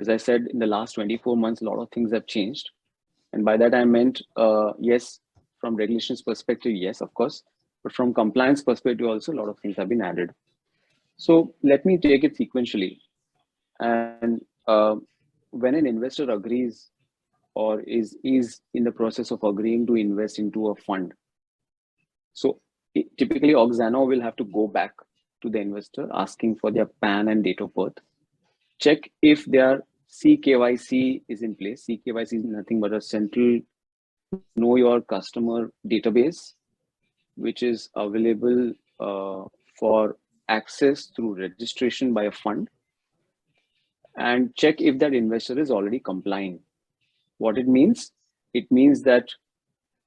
As I said, in the last 24 months, a lot of things have changed. And by that, I meant, yes, from regulations perspective, yes, of course, but from compliance perspective also, a lot of things have been added. So let me take it sequentially. And when an investor agrees or is in the process of agreeing to invest into a fund, so typically Auxano will have to go back to the investor asking for their PAN and date of birth, check if their CKYC is in place. CKYC is nothing but a central know your customer database, which is available for access through registration by a fund, and check if that investor is already complying. What it means that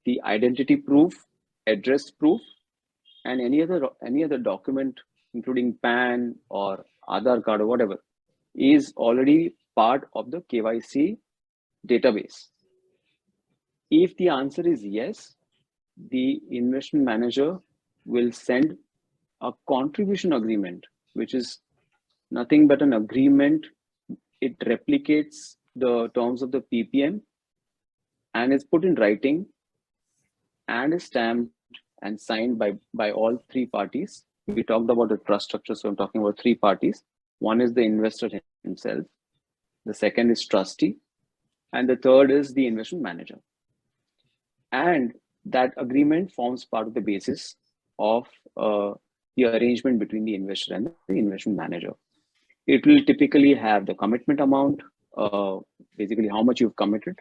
the identity proof, address proof, and any other document, including PAN or Aadhaar card or whatever, is already part of the KYC database. If the answer is yes, the investment manager will send a contribution agreement, which is nothing but an agreement. It replicates the terms of the PPM and is put in writing and is stamped and signed by all three parties. We talked about the trust structure, so I'm talking about three parties. One is the investor himself, the second is trustee, and the third is the investment manager. And that agreement forms part of the basis of the arrangement between the investor and the investment manager. It will typically have the commitment amount, basically how much you've committed.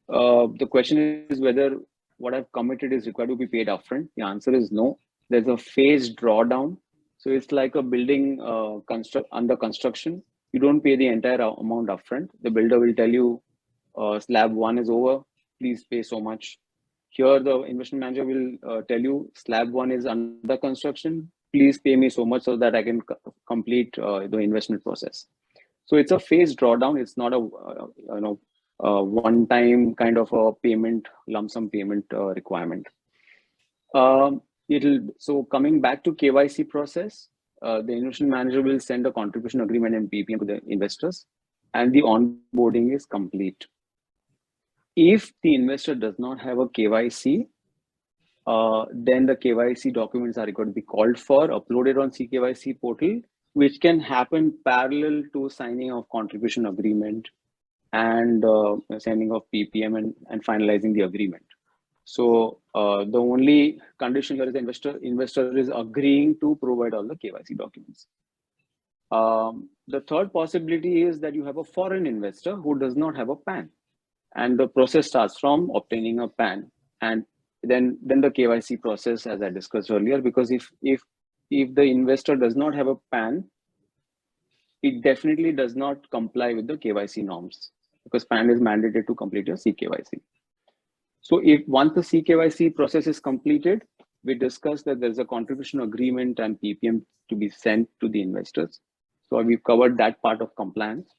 The question is whether what I've committed is required to be paid upfront. The answer is no. There's a phased drawdown. So it's like a building under construction. You don't pay the entire amount upfront. The builder will tell you slab 1 is over, please pay so much. Here the investment manager will tell you slab 1 is under construction, please pay me so much so that I can complete the investment process. So it's a phased drawdown. It's not a one-time kind of a payment, lump sum payment requirement. So coming back to KYC process, the investment manager will send a contribution agreement and PPM to the investors, and the onboarding is complete. If the investor does not have a KYC, then the KYC documents are required to be called for, uploaded on CKYC portal, which can happen parallel to signing of contribution agreement and sending of PPM and finalizing the agreement. So the only condition here is the investor is agreeing to provide all the KYC documents. The third possibility is that you have a foreign investor who does not have a PAN, and the process starts from obtaining a PAN, and then the KYC process, as I discussed earlier, because if the investor does not have a PAN, it definitely does not comply with the KYC norms, because PAN is mandated to complete your CKYC. So once the CKYC process is completed, we discussed that there's a contribution agreement and PPM to be sent to the investors. So we've covered that part of compliance.